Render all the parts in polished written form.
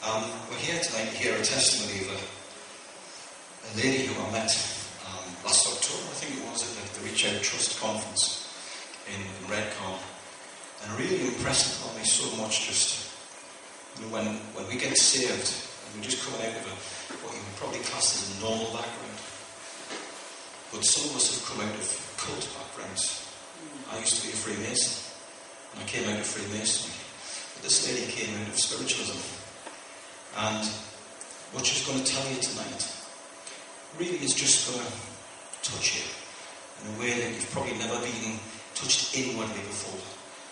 We're here tonight to hear a testimony of a lady who I met last October, I think it was, at the Reach Out Trust conference in Redcar. And it really impressed upon me so much just, when we get saved, and we're just coming out of what you would probably class as a normal background. But some of us have come out of cult backgrounds. I used to be a Freemason, and I came out of Freemasonry. But this lady came out of spiritualism. And what she's going to tell you tonight really is just going to touch you in a way that you've probably never been touched inwardly before.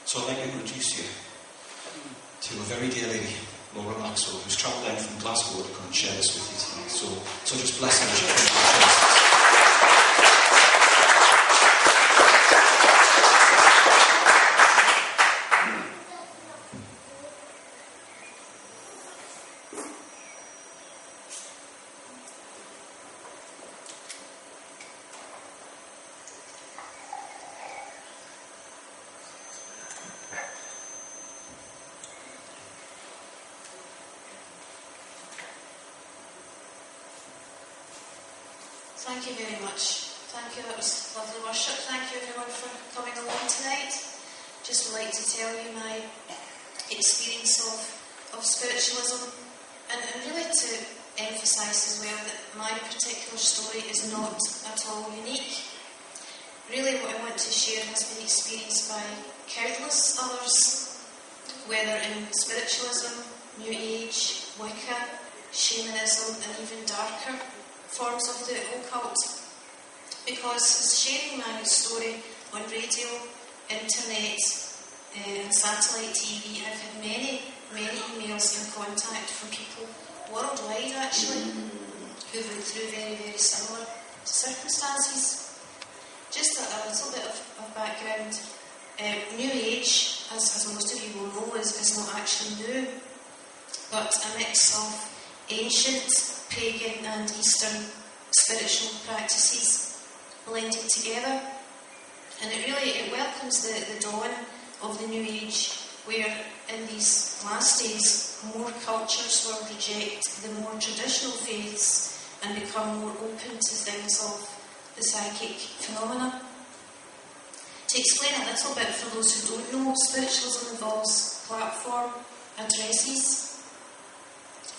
So I'd like to introduce you to a very dear lady, Laura Maxwell, who's travelled down from Glasgow to come and share this with you tonight. So just bless her as she comes to the church. Thank you very much. Thank you, that was lovely worship. Thank you everyone for coming along tonight. Just would like to tell you my experience of spiritualism and really to emphasise as well that my particular story is not at all unique. Really what I want to share has been experienced by countless others, whether in spiritualism, New Age, Wicca, shamanism and even darker forms of the occult, because sharing my story on radio, internet and satellite TV, I've had many emails and contact from people worldwide actually who've been through very, very similar circumstances. Just a little bit of background. New Age, as most of you will know, is not actually new, but a mix of ancient, pagan and Eastern spiritual practices blended together, and it welcomes the dawn of the New Age, where in these last days more cultures will reject the more traditional faiths and become more open to things of the psychic phenomena. To explain a little bit for those who don't know, spiritualism involves platform addresses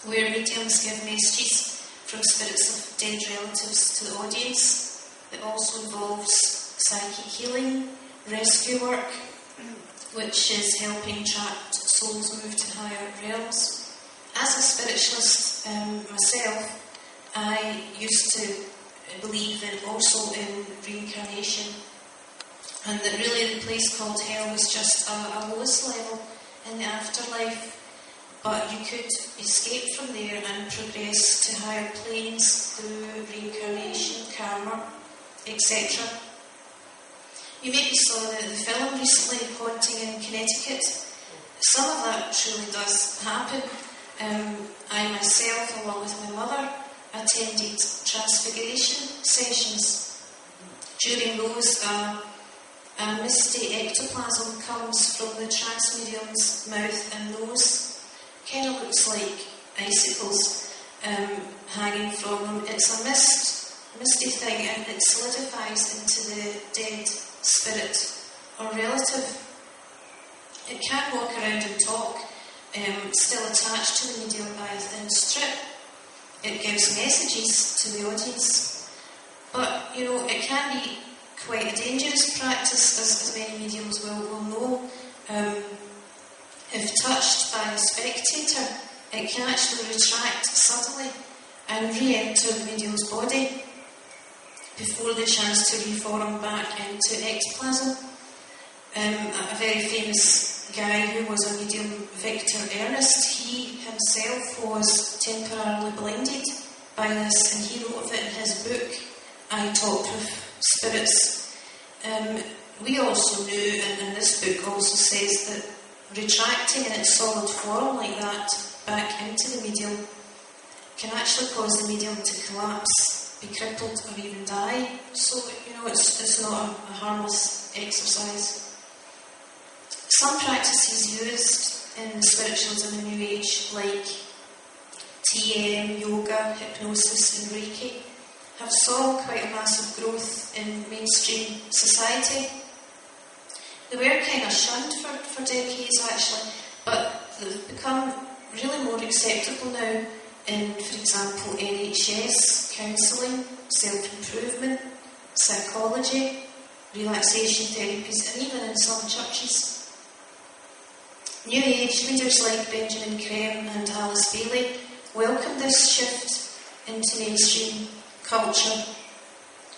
where mediums give messages from spirits of dead relatives to the audience. It also involves psychic healing, rescue work, which is helping trapped souls move to higher realms. As a spiritualist myself, I used to believe also in reincarnation, and that really the place called hell was just a lowest level in the afterlife. But you could escape from there and progress to higher planes through reincarnation, karma, etc. You maybe saw the film recently, Haunting in Connecticut. Some of that truly does happen. I myself, along with my mother, attended transfiguration sessions. During those, a misty ectoplasm comes from the trance medium's mouth and nose. Kind of looks like icicles hanging from them. It's a misty thing, and it solidifies into the dead spirit or relative. It can walk around and talk, still attached to the medium by a thin strip. It gives messages to the audience. But, it can be quite a dangerous practice, as many mediums will know. If touched by a spectator, it can actually retract subtly and re-enter the medium's body before the chance to reform back into ectoplasm. A very famous guy who was a medium, Victor Ernest, he himself was temporarily blinded by this, and he wrote of it in his book, I Talked with Spirits. We also knew, and this book also says that retracting in its solid form like that back into the medium can actually cause the medium to collapse, be crippled or even die. So, it's not a harmless exercise. Some practices used in spiritualism and New Age, like TM, yoga, hypnosis and Reiki have saw quite a massive growth in mainstream society. They were kind of shunned for decades actually, but they've become really more acceptable now in, for example, NHS, counselling, self-improvement, psychology, relaxation therapies, and even in some churches. New Age leaders like Benjamin Creme and Alice Bailey welcomed this shift into mainstream culture.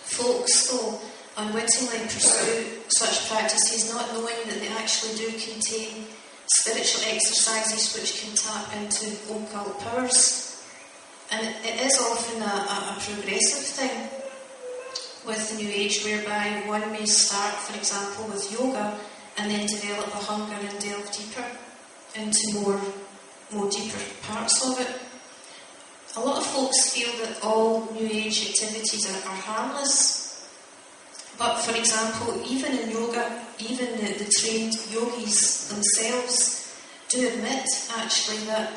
Folks, though, unwittingly pursue such practices, not knowing that they actually do contain spiritual exercises which can tap into occult powers. And it is often a progressive thing with the New Age, whereby one may start, for example, with yoga and then develop a hunger and delve deeper into more deeper parts of it. A lot of folks feel that all New Age activities are harmless. But for example, even in yoga, even the trained yogis themselves do admit actually that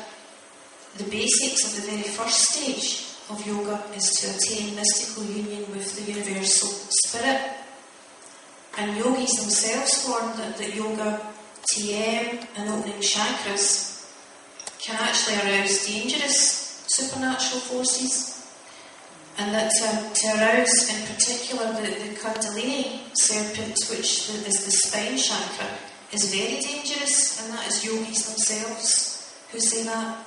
the basics of the very first stage of yoga is to attain mystical union with the universal spirit. And yogis themselves warn that yoga, TM and opening chakras can actually arouse dangerous supernatural forces, and that to arouse in particular the Kundalini serpent, which is the spine chakra, is very dangerous, and that is yogis themselves who say that.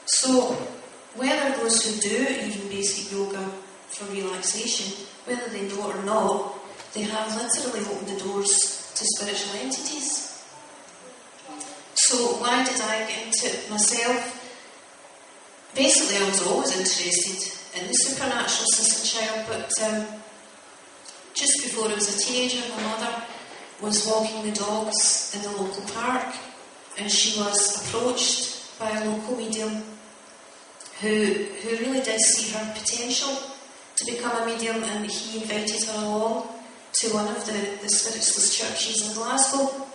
So whether those who do even basic yoga for relaxation, whether they know it or not, they have literally opened the doors to spiritual entities. So why did I get into it myself? Basically, I was always interested in the supernatural since a child, but just before I was a teenager, my mother was walking the dogs in the local park, and she was approached by a local medium who really did see her potential to become a medium, and he invited her along to one of the spiritualist churches in Glasgow.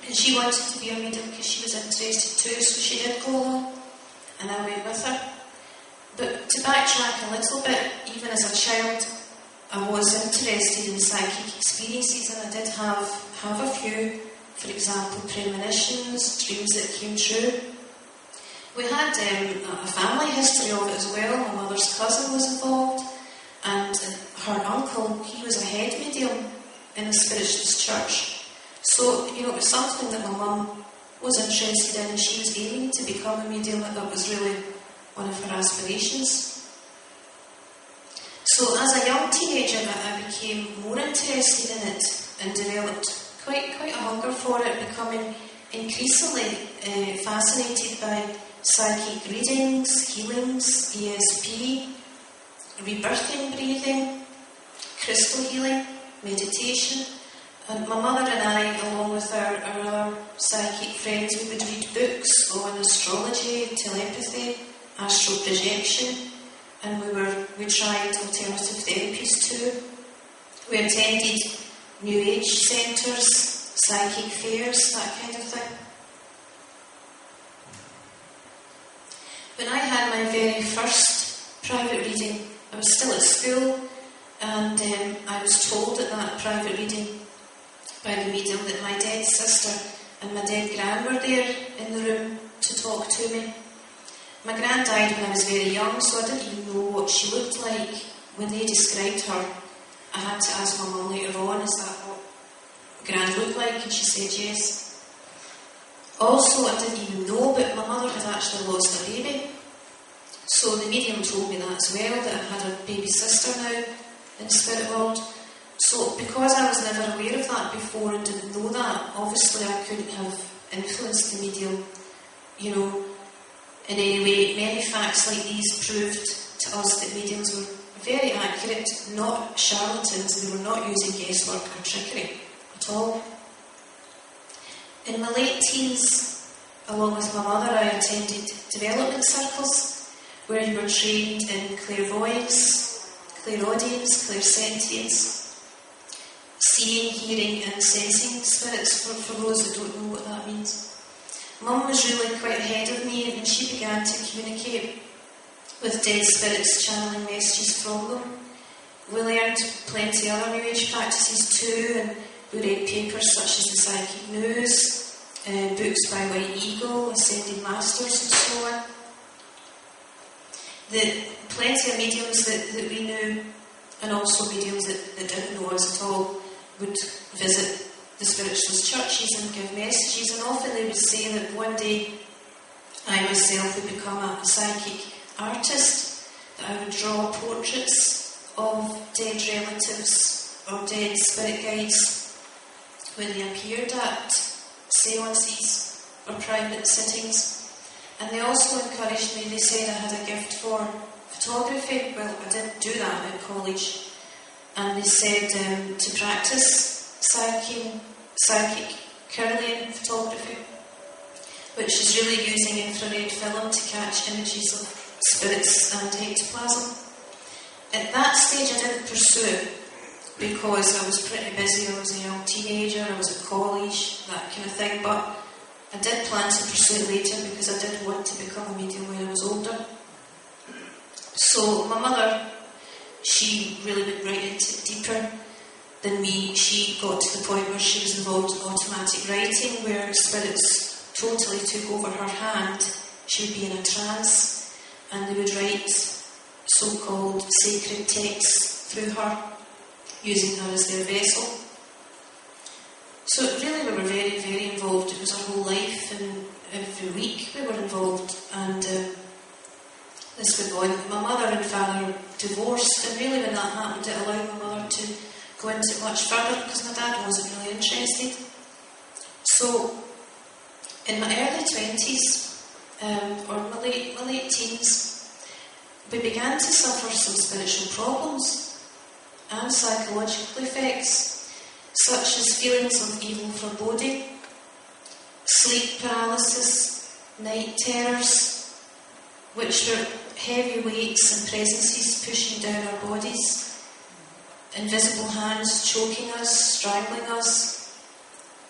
And she wanted to be a medium because she was interested too, so she did go along. And I went with her. But to backtrack a little bit, even as a child, I was interested in psychic experiences, and I did have a few. For example, premonitions, dreams that came true. We had a family history of it as well. My mother's cousin was involved, and her uncle, he was a head medium in a spiritualist church. So, it was something that my mum was interested in, and she was aiming to become a medium. That was really one of her aspirations. So as a young teenager, I became more interested in it and developed quite a hunger for it, becoming increasingly fascinated by psychic readings, healings, ESP, rebirthing breathing, crystal healing, meditation. And my mother and I, along with our other psychic friends, we would read books on astrology, telepathy, astral projection, and we tried alternative therapies too. We attended New Age centres, psychic fairs, that kind of thing. When I had my very first private reading, I was still at school, and I was told at that private reading by the medium that my dead sister and my dead gran were there in the room to talk to me. My gran died when I was very young, so I didn't even know what she looked like. When they described her, I had to ask my mum later on, is that what gran looked like? And she said yes. Also, I didn't even know, but my mother had actually lost a baby. So the medium told me that as well, that I had a baby sister now in the spirit world. So because I was never aware of that before and didn't know that, obviously I couldn't have influenced the medium, in any way. Many facts like these proved to us that mediums were very accurate, not charlatans. They were not using guesswork or trickery at all. In my late teens, along with my mother, I attended development circles where you were trained in clairvoyance, clairaudience, clairsentience, seeing, hearing and sensing spirits, for those that don't know what that means. Mum was really quite ahead of me, and she began to communicate with dead spirits, channeling messages from them. We learned plenty of other New Age practices too, and we read papers such as the Psychic News, books by White Eagle, Ascended Masters, and so on. Plenty of mediums that we knew, and also mediums that didn't know us at all, would visit the spiritualist churches and give messages, and often they would say that one day I myself would become a psychic artist, that I would draw portraits of dead relatives or dead spirit guides when they appeared at seances or private sittings. And they also encouraged me, they said I had a gift for photography. Well, I didn't do that at college. And they said to practice psychic Kirlian photography, which is really using infrared film to catch images of spirits and ectoplasm. At that stage I didn't pursue it because I was pretty busy. I was a young teenager, I was at college, that kind of thing, but I did plan to pursue it later because I did want to become a medium when I was older. So my mother, she really went right into it deeper than me. She got to the point where she was involved in automatic writing, where spirits totally took over her hand. She would be in a trance, and they would write so-called sacred texts through her, using her as their vessel. So really we were very, very involved. It was our whole life, and every week we were involved. And this went on. My mother and father divorced, and really when that happened it allowed my mother to go into it much further because my dad wasn't really interested. So in my early 20s, or my late teens, we began to suffer some spiritual problems and psychological effects, such as feelings of evil foreboding, sleep paralysis, night terrors, which were heavy weights and presences pushing down our bodies, invisible hands choking us, strangling us.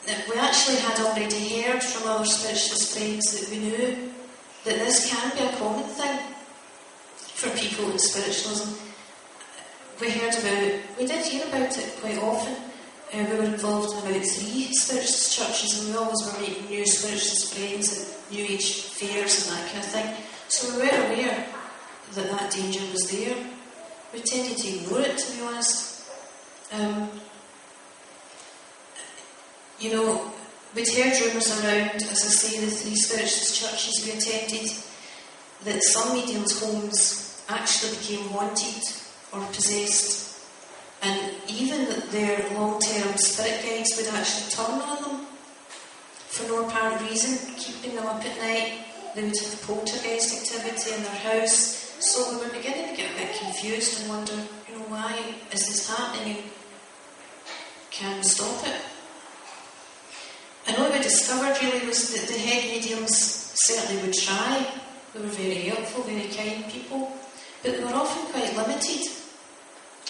We actually had already heard from our spiritualist friends that we knew that this can be a common thing for people in spiritualism. We did hear about it quite often. We were involved in about 3 spiritualist churches, and we always were making new spiritualist friends at New Age fairs and that kind of thing. So we were aware that danger was there. We tended to ignore it, to be honest. We'd heard rumours around, as I say, the 3 spiritualist churches we attended, that some mediums' homes actually became haunted or possessed, and even that their long-term spirit guides would actually turn on them for no apparent reason, keeping them up at night. They would have poltergeist activity in their house. So we were beginning to get a bit confused and wonder, why is this happening, and can we stop it? And what we discovered really was that the head mediums certainly would try. They were very helpful, very kind people, but they were often quite limited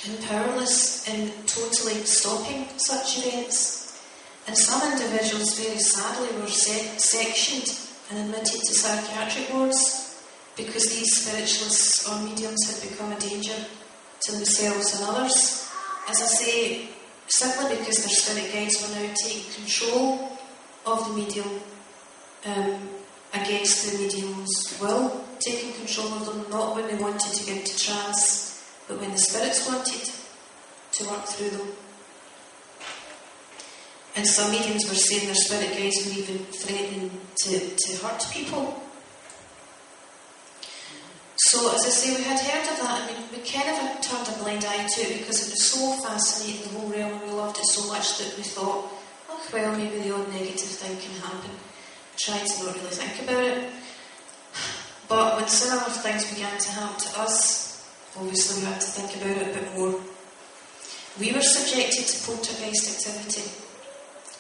and powerless in totally stopping such events. And some individuals, very sadly, were sectioned and admitted to psychiatric wards because these spiritualists or mediums had become a danger to themselves and others. As I say, simply because their spirit guides were now taking control of the medium against the medium's will, taking control of them not when they wanted to get into trance, but when the spirits wanted to work through them. And some mediums were saying their spirit guides were even threatening to hurt people. So, as I say, we had heard of that, and we kind of had turned a blind eye to it because it was so fascinating, the whole realm, and we loved it so much that we thought, well, maybe the odd negative thing can happen. We tried to not really think about it. But when similar things began to happen to us, obviously we had to think about it a bit more. We were subjected to poltergeist activity,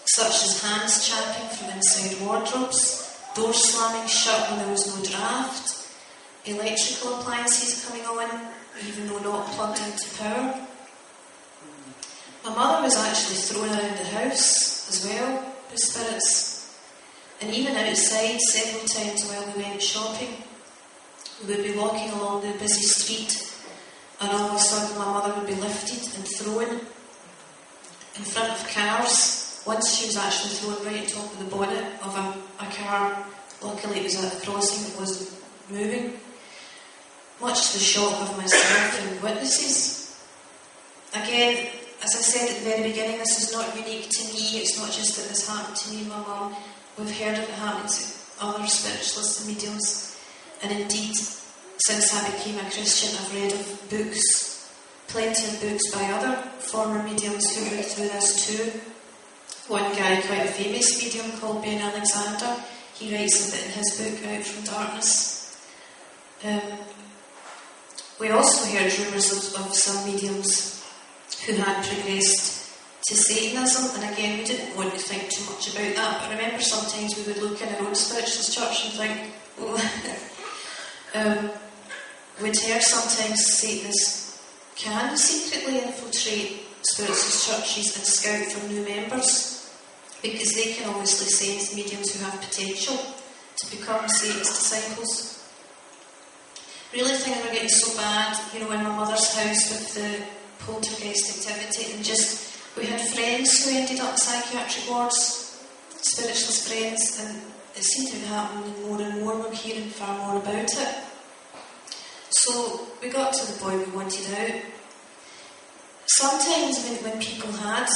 such as hands champing from inside wardrobes, doors slamming shut when there was no draft, electrical appliances coming on, even though not plugged into power. My mother was actually thrown around the house as well with spirits. And even outside, several times while we went shopping, we would be walking along the busy street, and all of a sudden my mother would be lifted and thrown in front of cars. Once she was actually thrown right on top of the bonnet of a car. Luckily it was at a crossing that wasn't moving. Much to the shock of myself and witnesses. Again, as I said at the very beginning, this is not unique to me. It's not just that this happened to me and my mum. We've heard of it happening to other spiritualists and mediums. And indeed, since I became a Christian, I've read of books, plenty of books by other former mediums who went through this too. One guy, quite a famous medium called Ben Alexander, he writes of it in his book, Out from Darkness. We also heard rumours of some mediums who had progressed to Satanism, and again, we didn't want to think too much about that, but I remember sometimes we would look in our own spiritualist church and think, oh. We'd hear sometimes Satanists can secretly infiltrate spiritualist churches and scout for new members, because they can obviously sense mediums who have potential to become Satan's disciples. Really things were getting so bad, in my mother's house with the poltergeist activity, and we had friends who ended up in psychiatric wards, spiritualist friends, and it seemed to be happening more and more. We're hearing far more about it. So we got to the point we wanted out. Sometimes when people had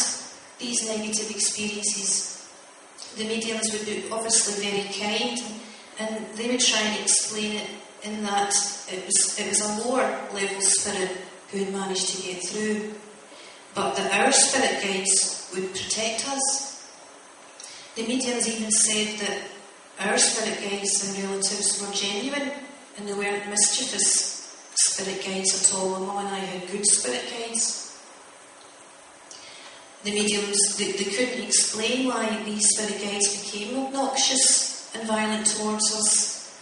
these negative experiences, the mediums would be obviously very kind, and they would try and explain it in that it was a lower level spirit who had managed to get through, but that our spirit guides would protect us. The mediums even said that our spirit guides and relatives were genuine and they weren't mischievous spirit guides at all. My mum and I had good spirit guides. The mediums, they couldn't explain why these spirit guides became obnoxious and violent towards us.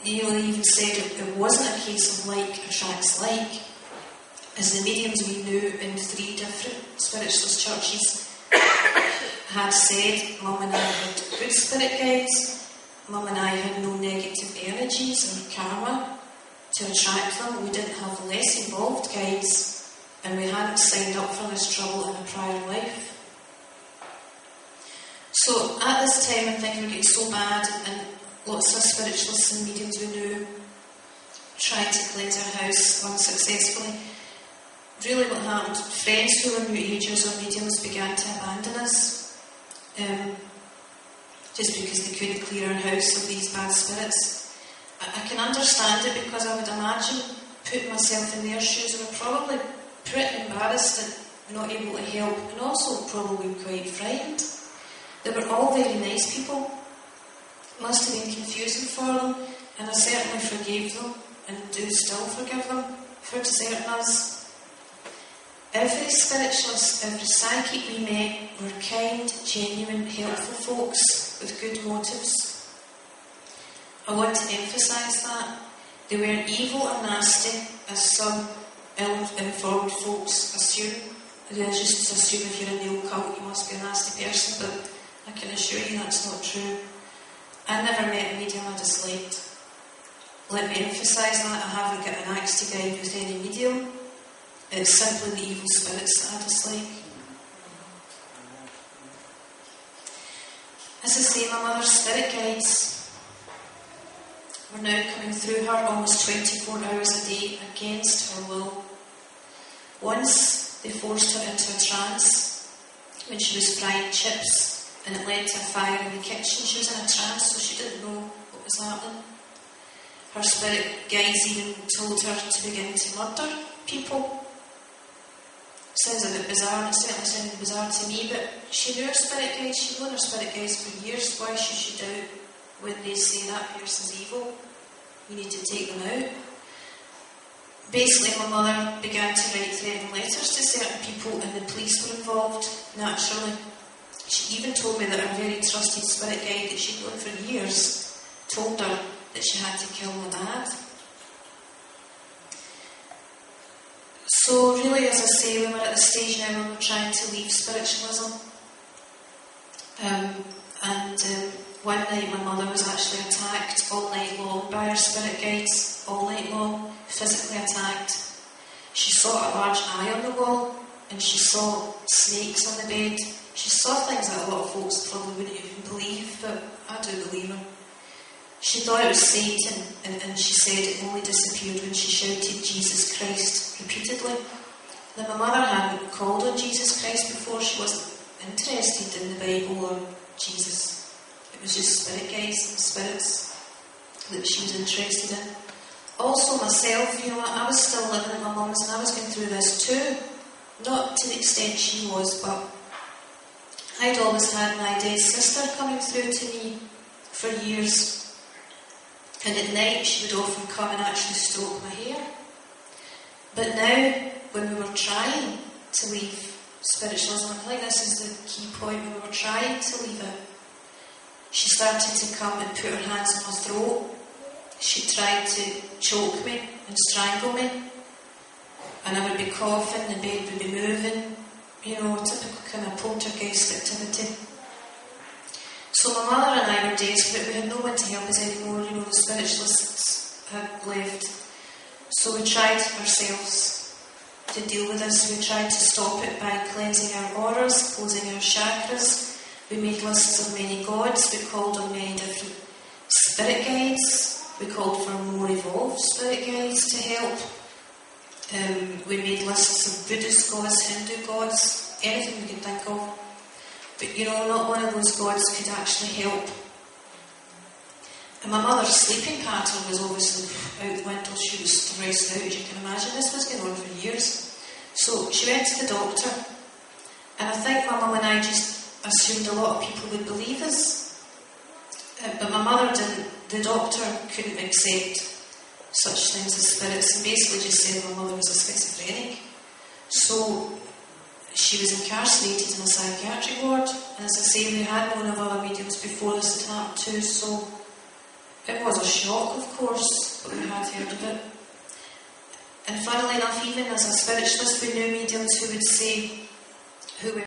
They even said it wasn't a case of like attracts like. As the mediums we knew in 3 different spiritualist churches had said, Mum and I had good spirit guides, Mum and I had no negative energies or karma to attract them, we didn't have less involved guides, and we hadn't signed up for this trouble in a prior life. So at this time when things were getting so bad, and lots of spiritualists and mediums we knew tried to cleanse our house unsuccessfully, really what happened, friends who were New Agers or mediums began to abandon us, just because they couldn't clear our house of these bad spirits. I can understand it, because I would imagine, putting myself in their shoes, I were probably pretty embarrassed and not able to help, and also probably quite frightened. They were all very nice people. It must have been confusing for them, and I certainly forgave them and do still forgive them for deserting us. Every spiritualist, every psychic we met were kind, genuine, helpful folks with good motives. I want to emphasise that. They weren't evil or nasty, as some ill-informed folks assume. They just assume if you're in the occult you must be a nasty person, but I can assure you that's not true. I never met a medium I disliked. Let me emphasise that. I haven't got an axe to grind with any medium. It's simply the evil spirits that I dislike. As I say, my mother's spirit guides were now coming through her almost 24 hours a day against her will. Once they forced her into a trance when she was frying chips, and it led to a fire in the kitchen. She was in a trance, so she didn't know what was happening. Her spirit guides even told her to begin to murder people. Sounds a bit bizarre, and it certainly sounded bizarre to me, but she knew her spirit guides. She'd known her spirit guides for years. Why should she doubt when they say that person's evil? You need to take them out. Basically, my mother began to write threatening letters to certain people, and the police were involved, naturally. She even told me that her very trusted spirit guide that she'd known for years told her that she had to kill my dad. So really, as I say, we were at the stage now where we're trying to leave spiritualism. one night my mother was actually attacked all night long by her spirit guides, all night long, physically attacked. She saw a large eye on the wall, and she saw snakes on the bed. She saw things that a lot of folks probably wouldn't even believe, but I do believe her. She thought it was Satan, and she said it only disappeared when she shouted Jesus Christ repeatedly. Now, my mother hadn't called on Jesus Christ before. She wasn't interested in the Bible or Jesus. It was just spirit guides and spirits that she was interested in. Also myself, I was still living at my mum's and I was going through this too. Not to the extent she was, but I'd always had my dead sister coming through to me for years. And at night she would often come and actually stroke my hair. But now, when we were trying to leave spiritualism, I think this is the key point, when we were trying to leave it, she started to come and put her hands on my throat. She tried to choke me and strangle me. And I would be coughing, the bed would be moving, typical kind of poltergeist activity. So my mother and I were desperate. We had no one to help us anymore. The spiritualists had left. So we tried ourselves to deal with this. We tried to stop it by cleansing our auras, closing our chakras. We made lists of many gods. We called on many different spirit guides. We called for more evolved spirit guides to help. We made lists of Buddhist gods, Hindu gods, anything we could think of. But not one of those gods could actually help. And my mother's sleeping pattern was obviously out the window. She was stressed out, as you can imagine. This was going on for years. So she went to the doctor, and I think my mum and I just assumed a lot of people would believe us. But my mother didn't. The doctor couldn't accept such things as spirits, and basically just said my mother was a schizophrenic. So she was incarcerated in a psychiatric ward, and as I say, we had known of other mediums before this had happened too, so it was a shock, of course, but we had heard of it. And funnily enough, even as a spiritualist, we knew mediums who would say, who were